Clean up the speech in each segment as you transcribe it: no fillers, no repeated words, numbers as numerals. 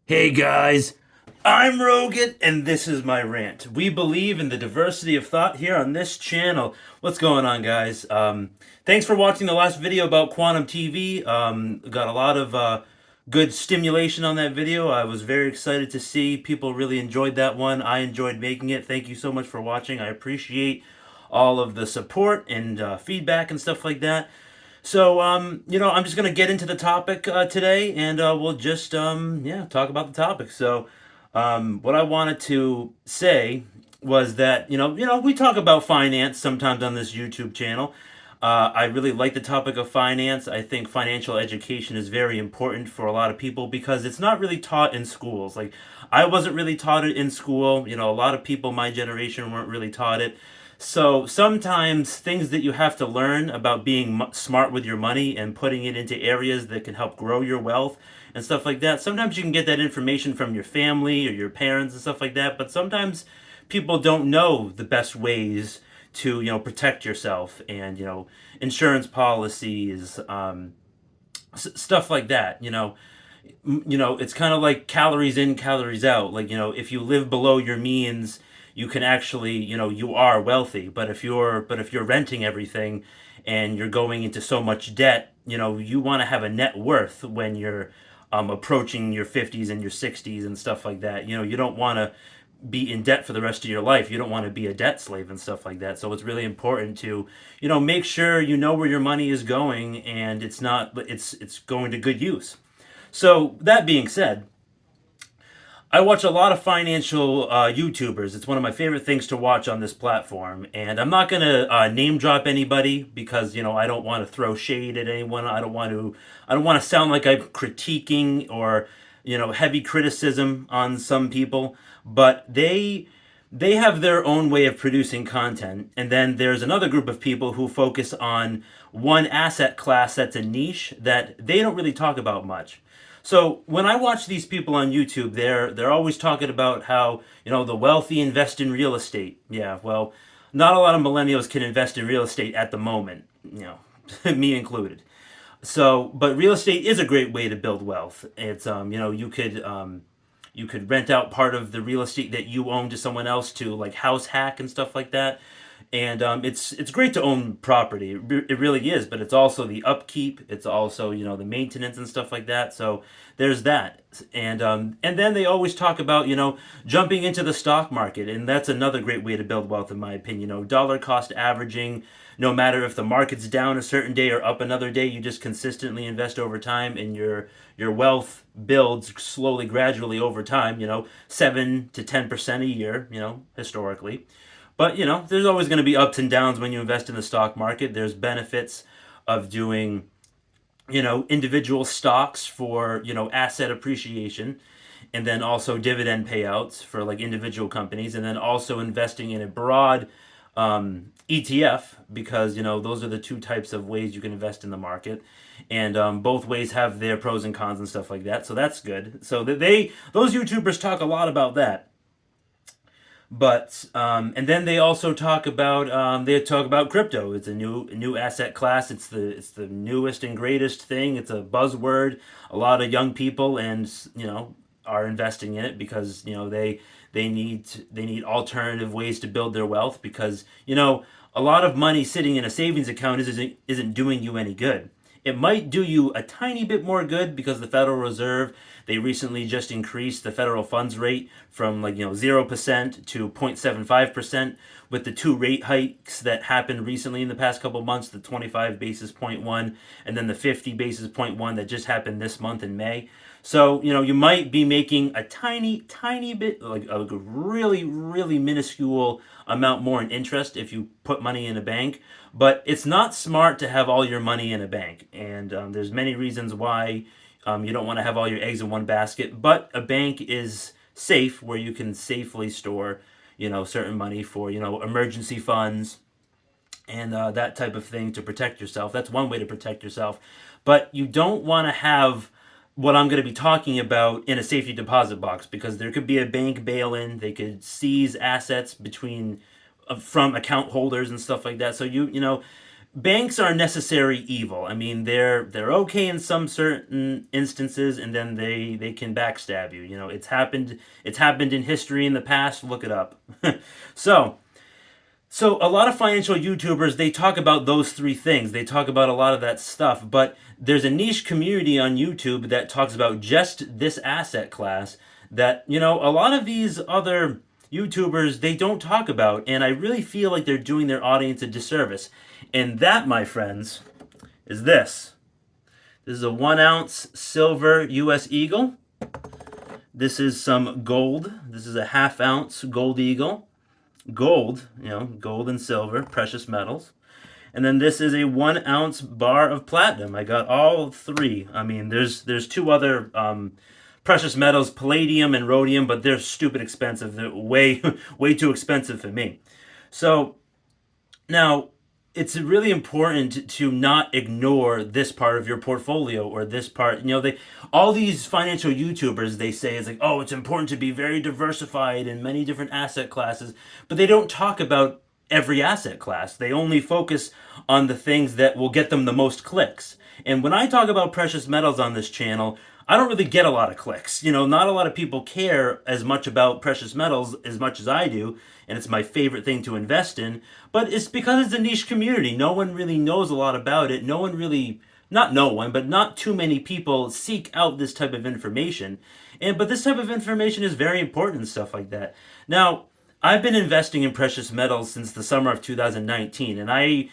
Hey guys, I'm Rogan, and this is my rant. We believe in the diversity of thought here on this channel. What's going on, guys? Thanks for watching the last video about quantum TV. Got a lot of good stimulation on that video. I was very excited to see people really enjoyed that one. I enjoyed making it. Thank you so much for watching. I appreciate all of the support and feedback and stuff like that. So, I'm just gonna get into the topic today, and we'll just, talk about the topic. So, what I wanted to say was that we talk about finance sometimes on this YouTube channel. I really like the topic of finance. I think financial education is very important for a lot of people because it's not really taught in schools. Like, I wasn't really taught it in school. A lot of people my generation weren't really taught it. So sometimes things that you have to learn about being smart with your money and putting it into areas that can help grow your wealth and stuff like that. Sometimes you can get that information from your family or your parents and stuff like that, but sometimes people don't know the best ways to, protect yourself and, insurance policies, stuff like that, it's kind of like calories in, calories out. Like, if you live below your means, you can actually, you are wealthy. But if you're renting everything and you're going into so much debt, you want to have a net worth when you're approaching your 50s and your 60s and stuff like that. You don't want to be in debt for the rest of your life. You don't want to be a debt slave and stuff like that. So it's really important to, make sure you know where your money is going and it's going to good use. So that being said, I watch a lot of financial YouTubers. It's one of my favorite things to watch on this platform, and I'm not gonna name drop anybody because I don't want to throw shade at anyone. I don't want to sound like I'm critiquing or heavy criticism on some people, but they have their own way of producing content, and then there's another group of people who focus on one asset class that's a niche that they don't really talk about much. So when I watch these people on YouTube, they're always talking about how the wealthy invest in real estate. Yeah, well, not a lot of millennials can invest in real estate at the moment. Me included. So, but real estate is a great way to build wealth. It's you could rent out part of the real estate that you own to someone else to like house hack and stuff like that. And it's great to own property. It really is, but it's also the upkeep. It's also the maintenance and stuff like that. So there's that. And then they always talk about jumping into the stock market, and that's another great way to build wealth in my opinion. Dollar cost averaging. No matter if the market's down a certain day or up another day, you just consistently invest over time, and your wealth builds slowly, gradually over time. 7 to 10% a year. Historically. But there's always going to be ups and downs when you invest in the stock market. There's benefits of doing individual stocks for asset appreciation, and then also dividend payouts for like individual companies, and then also investing in a broad ETF because those are the two types of ways you can invest in the market, and both ways have their pros and cons and stuff like that. So that's good. So those YouTubers talk a lot about that. But and then they talk about crypto. It's a new asset class. It's the newest and greatest thing. It's a buzzword. A lot of young people and are investing in it because they need alternative ways to build their wealth because a lot of money sitting in a savings account isn't doing you any good. It might do you a tiny bit more good because the Federal Reserve, they recently just increased the federal funds rate from 0% to 0.75% with the two rate hikes that happened recently in the past couple of months, the 25 basis point one and then the 50 basis point one that just happened this month in May. So, you might be making a tiny, tiny bit, like a really, really minuscule amount more in interest if you put money in a bank. But it's not smart to have all your money in a bank. And there's many reasons why you don't want to have all your eggs in one basket. But a bank is safe where you can safely store, certain money for, emergency funds and that type of thing to protect yourself. That's one way to protect yourself. But you don't want to have what I'm going to be talking about in a safety deposit box because there could be a bank bail-in. They could seize assets between from account holders and stuff like that. So banks are necessary evil. I mean, they're okay in some certain instances, and then they can backstab you. You know, it's happened. It's happened in history in the past. Look it up. so. So a lot of financial YouTubers, they talk about those three things. They talk about a lot of that stuff, but there's a niche community on YouTube that talks about just this asset class that, you know, a lot of these other YouTubers, they don't talk about, and I really feel like they're doing their audience a disservice. And that, my friends, is this. This is a 1 ounce silver US Eagle. This is some gold. This is a 1/2 ounce gold eagle. Gold, you know, gold and silver, precious metals. And then this is a 1 ounce bar of platinum. I got all three. I mean, there's two other precious metals, palladium and rhodium, but they're stupid expensive. They're way way too expensive for me. So now it's really important to not ignore this part of your portfolio or this part. You know, they all these financial YouTubers, they say it's like, oh, it's important to be very diversified in many different asset classes, but they don't talk about every asset class. They only focus on the things that will get them the most clicks. And when I talk about precious metals on this channel, I don't really get a lot of clicks. You know, not a lot of people care as much about precious metals as much as I do, and it's my favorite thing to invest in. But it's because it's a niche community. No one really knows a lot about it. No one really, not no one, but not too many people seek out this type of information. But this type of information is very important and stuff like that. Now, I've been investing in precious metals since the summer of 2019, and I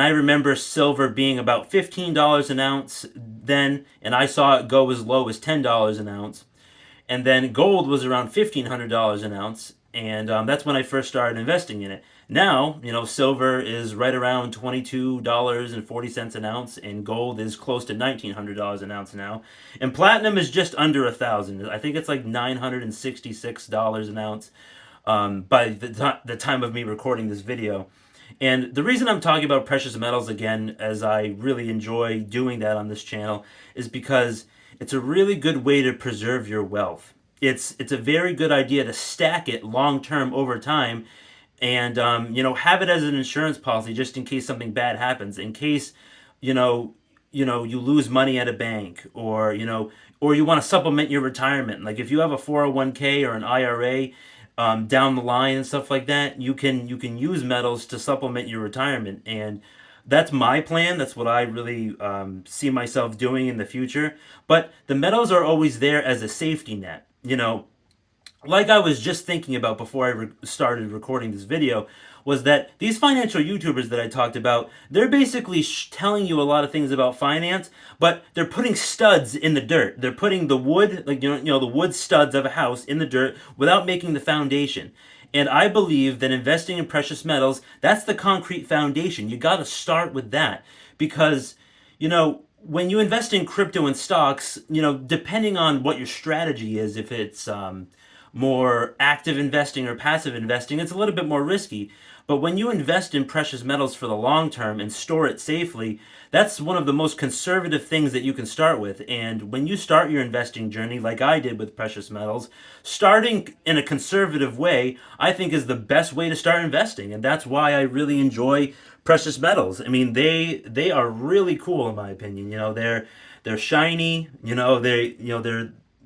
remember silver being about $15 an ounce then, and I saw it go as low as $10 an ounce. And then gold was around $1,500 an ounce, and that's when I first started investing in it. Now, you know, silver is right around $22.40 an ounce, and gold is close to $1,900 an ounce now. And platinum is just under $1,000. I think it's like $966 an ounce by the time of me recording this video. And the reason I'm talking about precious metals again, as I really enjoy doing that on this channel, is because it's a really good way to preserve your wealth. It's a very good idea to stack it long term over time, and you know, have it as an insurance policy just in case something bad happens, in case you lose money at a bank, or or you want to supplement your retirement. Like if you have a 401k or an IRA. Down the line and stuff like that, you can use metals to supplement your retirement, and that's my plan. That's what I really see myself doing in the future. But the metals are always there as a safety net. You know, like I was just thinking about before I started recording this video, was that these financial YouTubers that I talked about, they're basically telling you a lot of things about finance, but they're putting studs in the dirt. They're putting the wood, like the wood studs of a house in the dirt without making the foundation. And I believe that investing in precious metals, that's the concrete foundation. You got to start with that, because when you invest in crypto and stocks, depending on what your strategy is, if it's more active investing or passive investing, it's a little bit more risky. But when you invest in precious metals for the long term and store it safely, that's one of the most conservative things that you can start with. And when you start your investing journey, like I did with precious metals, starting in a conservative way, I think is the best way to start investing. And that's why I really enjoy precious metals. I mean, they are really cool in my opinion. They're shiny.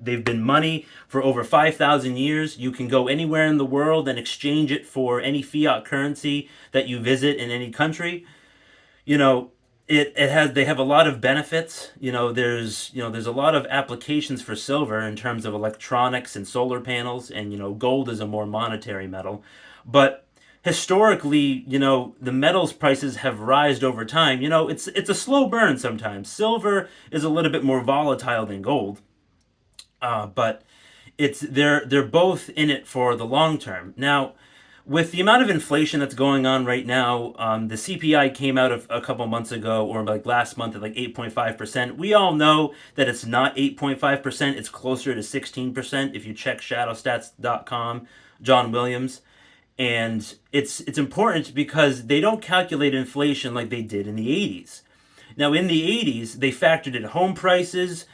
They've been money for over 5,000 years. You can go anywhere in the world and exchange it for any fiat currency that you visit in any country. They have a lot of benefits. There's a lot of applications for silver in terms of electronics and solar panels, and gold is a more monetary metal. But historically, the metals prices have risen over time. It's a slow burn sometimes. Silver is a little bit more volatile than gold. But they're both in it for the long term. Now, with the amount of inflation that's going on right now, the CPI came out a couple months ago, or like last month, at like 8.5%. We all know that it's not 8.5%. It's closer to 16% if you check shadowstats.com, John Williams. And it's important because they don't calculate inflation like they did in the 80s. Now, in the 80s, they factored in home prices,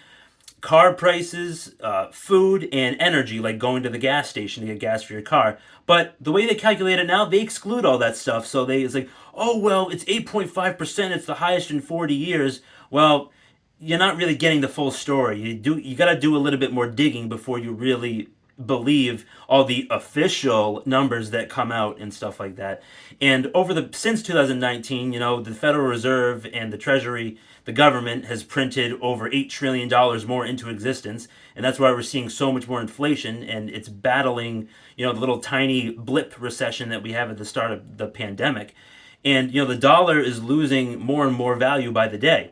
car prices, food, and energy, like going to the gas station to get gas for your car. But the way they calculate it now, they exclude all that stuff. So it's like, oh, well, it's 8.5%. It's the highest in 40 years. Well, you're not really getting the full story. You got to do a little bit more digging before you really believe all the official numbers that come out and stuff like that. And since 2019, the Federal Reserve and the Treasury, the government has printed over $8 trillion more into existence, and that's why we're seeing so much more inflation, and it's battling, the little tiny blip recession that we have at the start of the pandemic. And the dollar is losing more and more value by the day,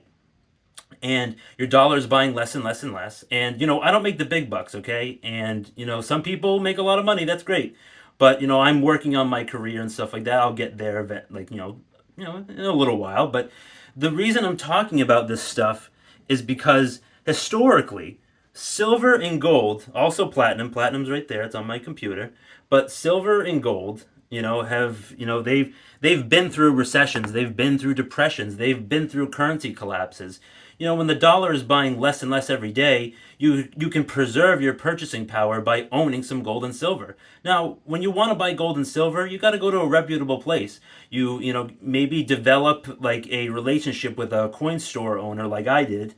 and your dollar is buying less and less and less. And I don't make the big bucks, okay? And some people make a lot of money. That's great, but I'm working on my career and stuff like that. I'll get there, like in a little while. But the reason I'm talking about this stuff is because historically, silver and gold, also platinum's right there. It's on my computer, but silver and gold, have they've been through recessions, they've been through depressions, they've been through currency collapses. When the dollar is buying less and less every day, you can preserve your purchasing power by owning some gold and silver. Now, when you want to buy gold and silver, you got to go to a reputable place. Maybe develop like a relationship with a coin store owner like I did,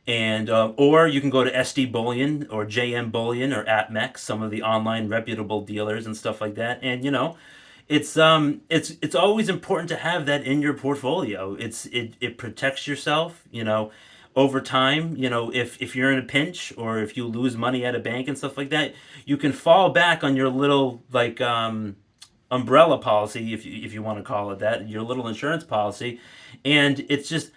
and or you can go to SD Bullion or JM Bullion or APMEX, some of the online reputable dealers and stuff like that. And it's always important to have that in your portfolio. It protects yourself, over time. If you're in a pinch or if you lose money at a bank and stuff like that, you can fall back on your little like umbrella policy, if you want to call it that, your little insurance policy. And it's just,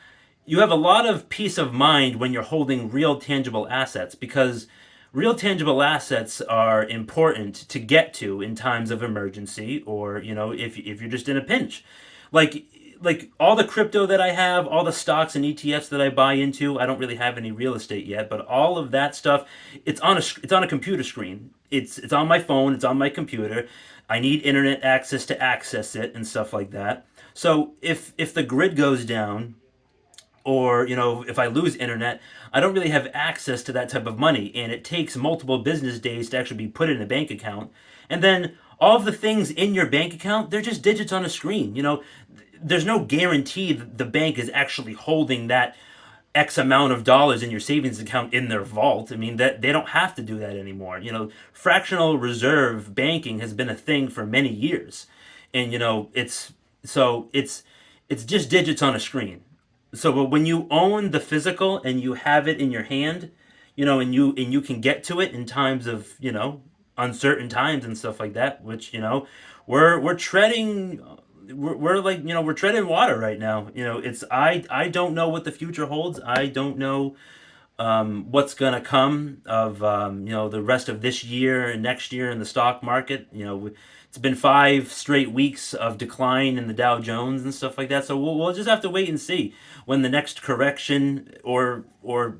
you have a lot of peace of mind when you're holding real tangible assets, because real tangible assets are important to get to in times of emergency, or if you're just in a pinch. Like all the crypto that I have, all the stocks and ETFs that I buy into. I don't really have any real estate yet, but all of that stuff, it's on a computer screen. It's on my phone, it's on my computer. I need internet access to access it and stuff like that. So if the grid goes down, or if I lose internet, I don't really have access to that type of money, and it takes multiple business days to actually be put in a bank account. And then all of the things in your bank account, they're just digits on a screen. There's no guarantee that the bank is actually holding that X amount of dollars in your savings account in their vault. I mean, that they don't have to do that anymore. Fractional reserve banking has been a thing for many years, and it's just digits on a screen. So, but when you own the physical and you have it in your hand, and you can get to it in times of uncertain times and stuff like that, which we're treading, we're treading water right now. I don't know what the future holds. I don't know what's gonna come of the rest of this year and next year in the stock market. It's been 5 straight weeks of decline in the Dow Jones and stuff like that. So we'll just have to wait and see when the next correction or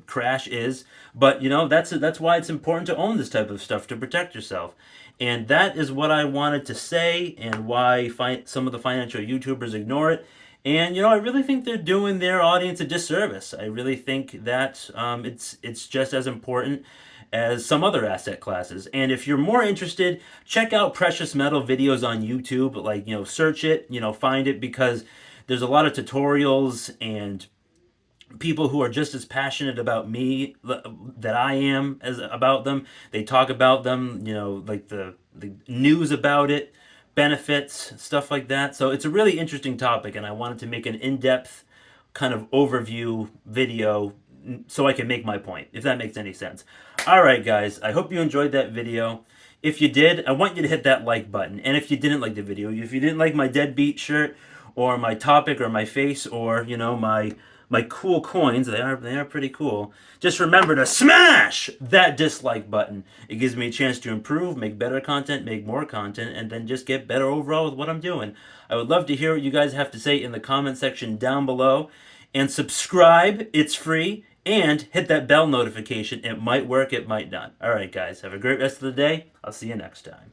crash is. But that's why it's important to own this type of stuff, to protect yourself. And that is what I wanted to say, and why some of the financial YouTubers ignore it. And I really think they're doing their audience a disservice. I really think that it's just as important as some other asset classes. And if you're more interested, check out precious metal videos on YouTube. Like, search it, find it, because there's a lot of tutorials and people who are just as passionate about me that I am as about them. They talk about them, like the news about it, benefits, stuff like that. So it's a really interesting topic, and I wanted to make an in-depth kind of overview video so I can make my point, if that makes any sense. Alright guys, I hope you enjoyed that video. If you did, I want you to hit that like button. And if you didn't like the video, if you didn't like my deadbeat shirt, or my topic, or my face, or my cool coins, they are pretty cool, just remember to smash that dislike button. It gives me a chance to improve, make better content, make more content, and then just get better overall with what I'm doing. I would love to hear what you guys have to say in the comment section down below. And subscribe, it's free, and hit that bell notification. It might work, it might not. Alright guys, have a great rest of the day. I'll see you next time.